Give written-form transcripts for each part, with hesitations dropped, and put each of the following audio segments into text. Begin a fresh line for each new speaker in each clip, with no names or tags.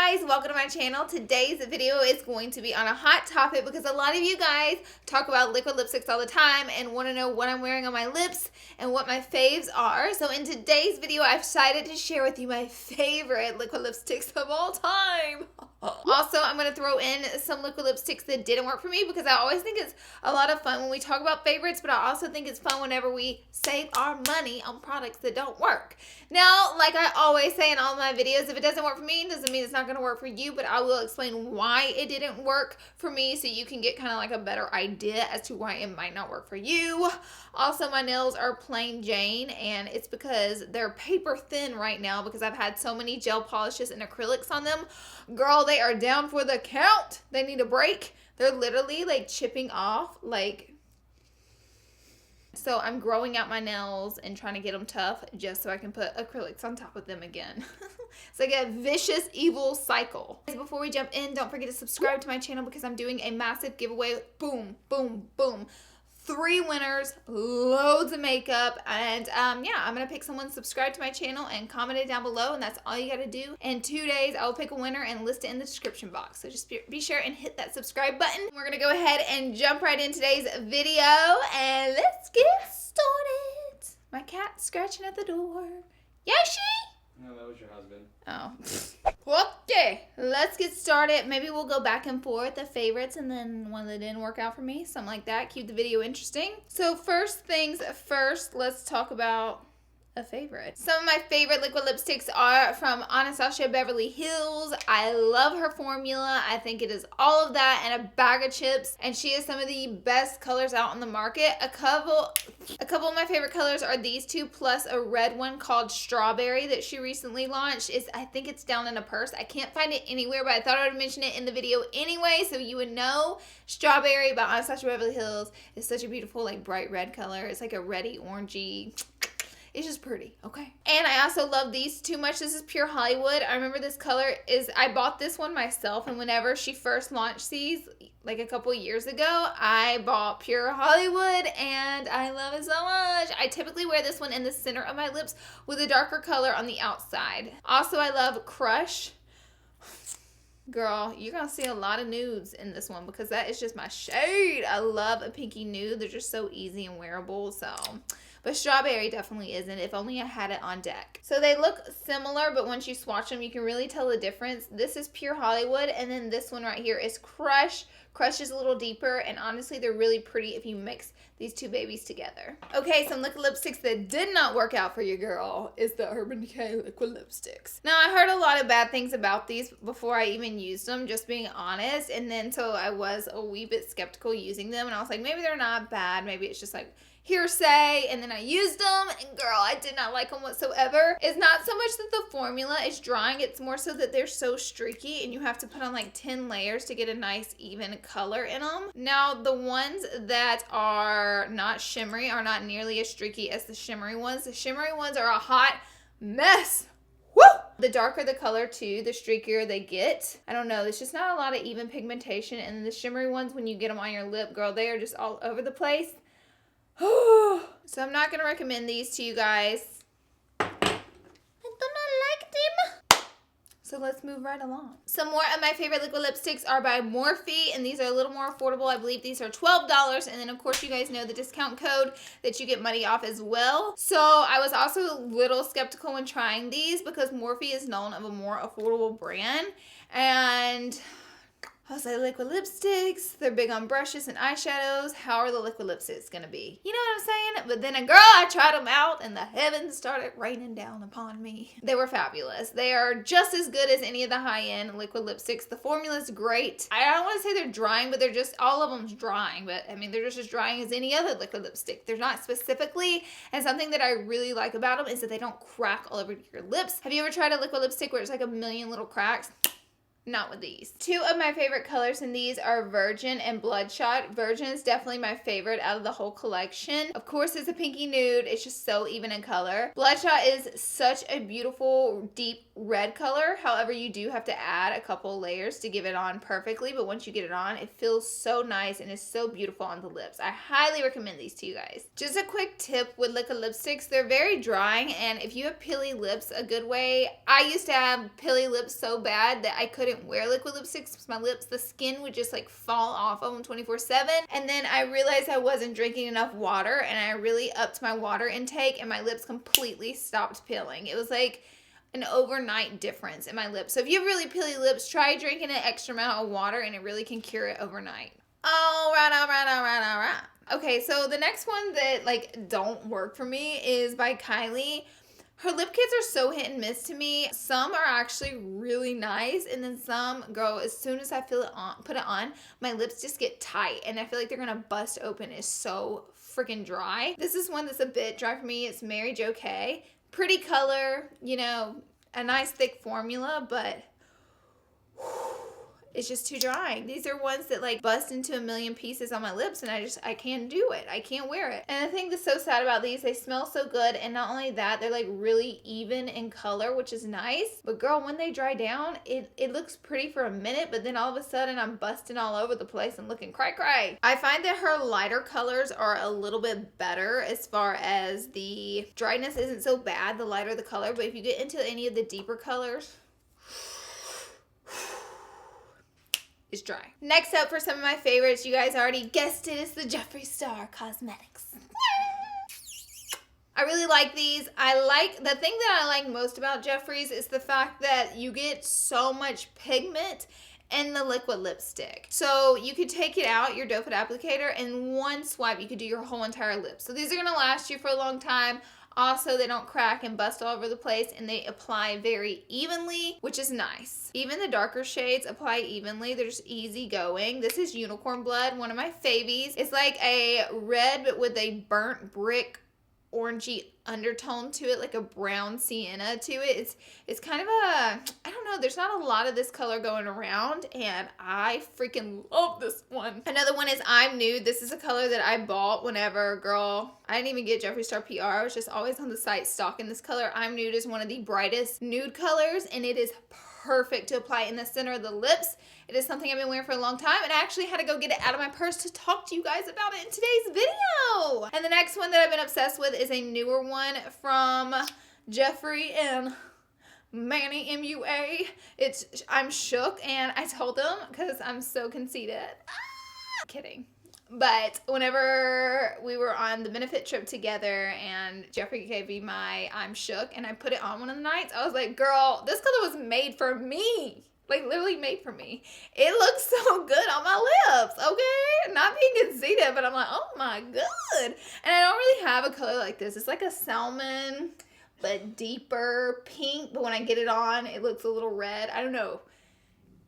guys, welcome to my channel. Today's video is going to be on a hot topic because a lot of you guys talk about liquid lipsticks all the time and want to know what I'm wearing on my lips and what my faves are. So in today's video, I've decided to share with you my favorite liquid lipsticks of all time. Also, I'm going to throw in some liquid lipsticks that didn't work for me because I always think it's a lot of fun when we talk about favorites, but I also think it's fun whenever we save our money on products that don't work. Now, like I always say in all my videos, if it doesn't work for me, it doesn't mean it's not going to work for you, but I will explain why it didn't work for me so you can get kind of like a better idea as to why it might not work for you. Also, my nails are plain Jane, and it's because they're paper thin right now because I've had so many gel polishes and acrylics on them. Girl, they are down for the count. They need a break. They're literally like chipping off so I'm growing out my nails and trying to get them tough just so I can put acrylics on top of them again. It's like a vicious, evil cycle. Before we jump in, don't forget to subscribe to my channel because I'm doing a massive giveaway. Boom, boom, boom. 3 winners, loads of makeup, and yeah, I'm gonna pick someone, subscribe to my channel and comment it down below, and that's all you gotta do. In 2 days, I will pick a winner and list it in the description box. So just be sure and hit that subscribe button. We're gonna go ahead and jump right in today's video, and let's get started. My cat's scratching at the door. Yoshi!
No, that was your husband.
Oh. Okay, let's get started. Maybe we'll go back and forth the favorites and then one that didn't work out for me. Something like that. Keep the video interesting. So first things first, let's talk about a favorite. Some of my favorite liquid lipsticks are from Anastasia Beverly Hills. I love her formula. I think it is all of that and a bag of chips. And she has some of the best colors out on the market. A couple of my favorite colors are these two plus a red one called Strawberry that she recently launched. I think it's down in a purse. I can't find it anywhere, but I thought I would mention it in the video anyway so you would know. Strawberry by Anastasia Beverly Hills is such a beautiful like bright red color. It's like a reddy orangey. It's just pretty, okay? And I also love these too much. This is Pure Hollywood. I remember this color I bought this one myself, and whenever she first launched these, like a couple years ago, I bought Pure Hollywood, and I love it so much. I typically wear this one in the center of my lips with a darker color on the outside. Also, I love Crush. Girl, you're going to see a lot of nudes in this one because that is just my shade. I love a pinky nude. They're just so easy and wearable, so... But Strawberry definitely isn't, if only I had it on deck. So they look similar, but once you swatch them, you can really tell the difference. This is Pure Hollywood, and then this one right here is Crush. Crush is a little deeper, and honestly, they're really pretty if you mix these two babies together. Okay, some liquid lipsticks that did not work out for your girl is the Urban Decay liquid lipsticks. Now, I heard a lot of bad things about these before I even used them, just being honest, and then so I was a wee bit skeptical using them, and I was like, maybe they're not bad, maybe it's just like hearsay, and then I used them, and girl, I did not like them whatsoever. It's not so much that the formula is drying, it's more so that they're so streaky, and you have to put on like 10 layers to get a nice even color in them. Now, the ones that are not shimmery are not nearly as streaky as the shimmery ones. The shimmery ones are a hot mess. Woo! The darker the color too, the streakier they get. I don't know, there's just not a lot of even pigmentation, and the shimmery ones, when you get them on your lip, girl, they are just all over the place. So I'm not going to recommend these to you guys. I do not like them. So let's move right along. Some more of my favorite liquid lipsticks are by Morphe, and these are a little more affordable. I believe these are $12, and then of course you guys know the discount code that you get money off as well. So I was also a little skeptical when trying these because Morphe is known of a more affordable brand, and I was like, liquid lipsticks, they're big on brushes and eyeshadows. How are the liquid lipsticks gonna be? You know what I'm saying? But then I tried them out and the heavens started raining down upon me. They were fabulous. They are just as good as any of the high-end liquid lipsticks. The formula's great. I don't want to say they're drying, but they're just, all of them's drying. But I mean, they're just as drying as any other liquid lipstick. They're not specifically, and something that I really like about them is that they don't crack all over your lips. Have you ever tried a liquid lipstick where it's like a million little cracks? Not with these. Two of my favorite colors in these are Virgin and Bloodshot. Virgin is definitely my favorite out of the whole collection. Of course, it's a pinky nude. It's just so even in color. Bloodshot is such a beautiful, deep red color. However, you do have to add a couple layers to give it on perfectly. But once you get it on, it feels so nice and is so beautiful on the lips. I highly recommend these to you guys. Just a quick tip with liquid lipsticks. They're very drying. And if you have pilly lips a good way, I used to have pilly lips so bad that I couldn't wear liquid lipsticks because my lips, the skin would just like fall off of them 24/7. And then I realized I wasn't drinking enough water, and I really upped my water intake, and my lips completely stopped peeling. It was like an overnight difference in my lips. So if you have really peely lips, try drinking an extra amount of water, and it really can cure it overnight. All right. Okay, so the next one that like don't work for me is by Kylie. Her lip kits are so hit and miss to me. Some are actually really nice, and then some, girl, as soon as I put it on, my lips just get tight, and I feel like they're gonna bust open. It's so freaking dry. This is one that's a bit dry for me. It's Mary Jo K. Pretty color, you know, a nice thick formula, but it's just too drying. These are ones that like bust into a million pieces on my lips, and I can't do it. I can't wear it. And the thing that's so sad about these, they smell so good, and not only that, they're like really even in color, which is nice. But girl, when they dry down, it looks pretty for a minute, but then all of a sudden I'm busting all over the place and looking cray. I find that her lighter colors are a little bit better as far as the dryness isn't so bad, the lighter the color, but if you get into any of the deeper colors, it's dry. Next up, for some of my favorites, you guys already guessed it, it's the Jeffree Star Cosmetics. I really like these. The thing that I like most about Jeffree's is the fact that you get so much pigment in the liquid lipstick. So you could take it out, your doe foot applicator, and one swipe, you could do your whole entire lip. So these are gonna last you for a long time. Also, they don't crack and bust all over the place, and they apply very evenly, which is nice. Even the darker shades apply evenly. They're just easy going. This is Unicorn Blood, one of my favies. It's like a red but with a burnt brick orangey undertone to it, like a brown sienna to it. It's kind of I don't know, there's not a lot of this color going around, and I freaking love this one. Another one is I'm Nude. This is a color that I bought whenever, girl, I didn't even get Jeffree Star PR. I was just always on the site stalking this color. I'm Nude is one of the brightest nude colors, and it is perfect to apply in the center of the lips. It is something I've been wearing for a long time, and I actually had to go get it out of my purse to talk to you guys about it in today's video. And the next one that I've been obsessed with is a newer one from Jeffree and Manny MUA. It's I'm Shook, and I told them because I'm so conceited. Kidding. But whenever we were on the benefit trip together and Jeffree gave me my I'm Shook and I put it on one of the nights, I was like, girl, this color was made for me. Like, literally made for me. It looks so good on my lips, okay? Not being conceited, but I'm like, oh my god. And I don't really have a color like this. It's like a salmon, but deeper pink. But when I get it on, it looks a little red. I don't know.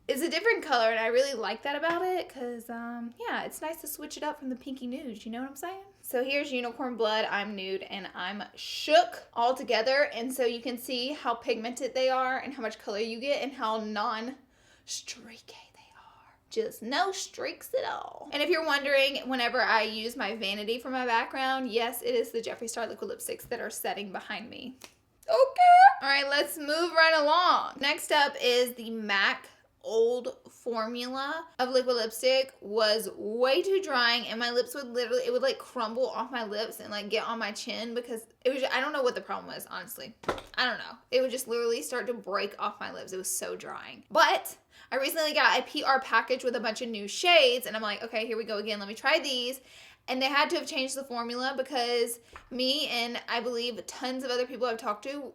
It's a different color, and I really like that about it because, yeah, it's nice to switch it up from the pinky nude. You know what I'm saying? So here's Unicorn Blood, I'm Nude, and I'm Shook all together. And so you can see how pigmented they are and how much color you get and how non-streaky they are. Just no streaks at all. And if you're wondering, whenever I use my vanity for my background, yes, it is the Jeffree Star liquid lipsticks that are setting behind me. Okay. All right, let's move right along. Next up is the MAC old formula of liquid lipstick. Was way too drying, and my lips would literally, it would like crumble off my lips and like get on my chin because it was, I don't know what the problem was, honestly. I don't know. It would just literally start to break off my lips. It was so drying. But I recently got a PR package with a bunch of new shades, and I'm like, okay, here we go again. Let me try these. And they had to have changed the formula because me and I believe tons of other people I've talked to,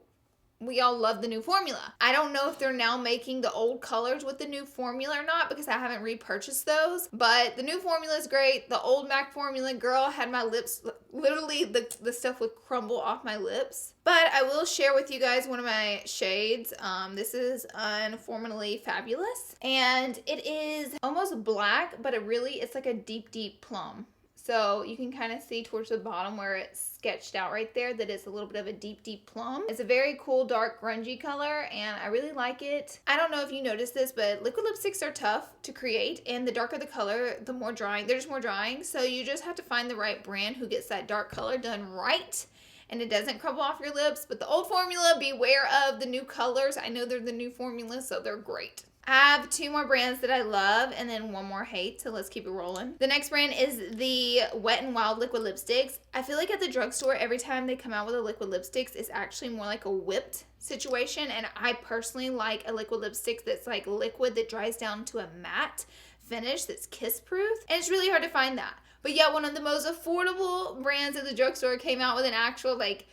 we all love the new formula. I don't know if they're now making the old colors with the new formula or not because I haven't repurchased those. But the new formula is great. The old MAC formula, girl, had my lips, literally the stuff would crumble off my lips. But I will share with you guys one of my shades. This is Unformally Fabulous. And it is almost black, but it's like a deep, deep plum. So you can kind of see towards the bottom where it's sketched out right there that it's a little bit of a deep, deep plum. It's a very cool, dark, grungy color, and I really like it. I don't know if you noticed this, but liquid lipsticks are tough to create, and the darker the color, the more drying. They're just more drying, so you just have to find the right brand who gets that dark color done right, and it doesn't crumble off your lips. But the old formula, beware of the new colors. I know they're the new formula, so they're great. I have 2 more brands that I love and then 1 more hate, so let's keep it rolling. The next brand is the Wet n Wild liquid lipsticks. I feel like at the drugstore, every time they come out with a liquid lipsticks, it's actually more like a whipped situation, and I personally like a liquid lipstick that's like liquid that dries down to a matte finish that's kiss proof, and it's really hard to find that. But yeah, one of the most affordable brands at the drugstore came out with an actual like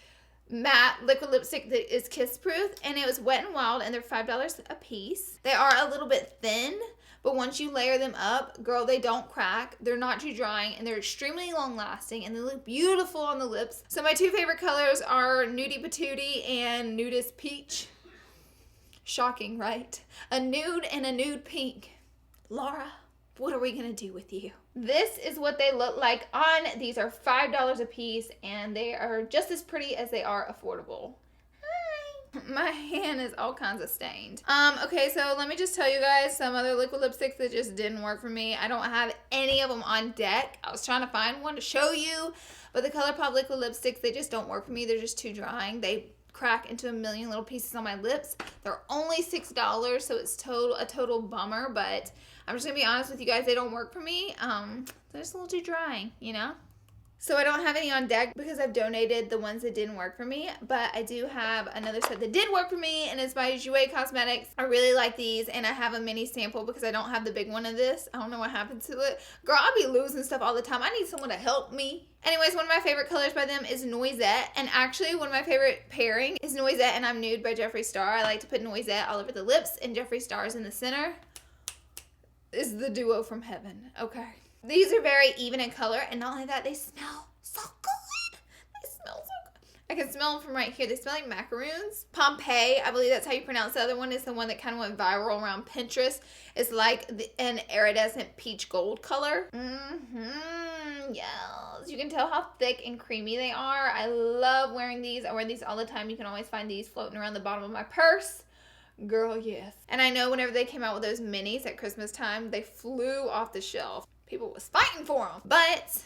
matte liquid lipstick that is kiss proof, and it was Wet n Wild, and they're $5 a piece. They are a little bit thin, but once you layer them up, girl, they don't crack. They're not too drying, and they're extremely long lasting, and they look beautiful on the lips. So my 2 favorite colors are Nudie Patootie and Nudist Peach. Shocking, right? A nude and a nude pink. Laura, what are we gonna do with you? This is what they look like on. These are $5 a piece, and they are just as pretty as they are affordable. Hi. My hand is all kinds of stained. Okay, so let me just tell you guys some other liquid lipsticks that just didn't work for me. I don't have any of them on deck. I was trying to find one to show you, but the ColourPop liquid lipsticks, they just don't work for me. They're just too drying. They crack into a million little pieces on my lips. They're only $6, so it's a total bummer, but I'm just gonna be honest with you guys, they don't work for me. They're just a little too drying, you know? So I don't have any on deck because I've donated the ones that didn't work for me, but I do have another set that did work for me, and it's by Jouer Cosmetics. I really like these, and I have a mini sample because I don't have the big one of this. I don't know what happened to it. Girl, I'll be losing stuff all the time. I need someone to help me. Anyways, one of my favorite colors by them is Noisette, and actually one of my favorite pairing is Noisette and I'm Nude by Jeffree Star. I like to put Noisette all over the lips, and Jeffree Star is in the center. This is the duo from heaven, okay? These are very even in color, and not only that, they smell so good. They smell so good. I can smell them from right here. They smell like macaroons. Pompeii, I believe that's how you pronounce the other one, is the one that kind of went viral around Pinterest. It's like an iridescent peach gold color. Yes. You can tell how thick and creamy they are. I love wearing these. I wear these all the time. You can always find these floating around the bottom of my purse. Girl, yes. And I know whenever they came out with those minis at Christmas time, they flew off the shelf. People was fighting for them. But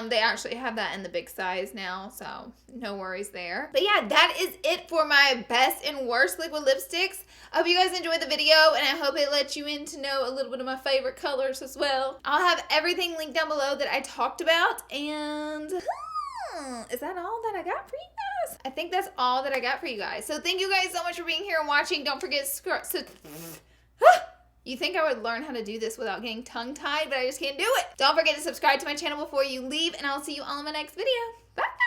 they actually have that in the big size now, so no worries there. But yeah, that is it for my best and worst liquid lipsticks. I hope you guys enjoyed the video, and I hope it let you in to know a little bit of my favorite colors as well. I'll have everything linked down below that I talked about, and is that all that I got for you guys? I think that's all that I got for you guys. So thank you guys so much for being here and watching. Don't forget to you think I would learn how to do this without getting tongue-tied, but I just can't do it. Don't forget to subscribe to my channel before you leave, and I'll see you all in my next video. Bye.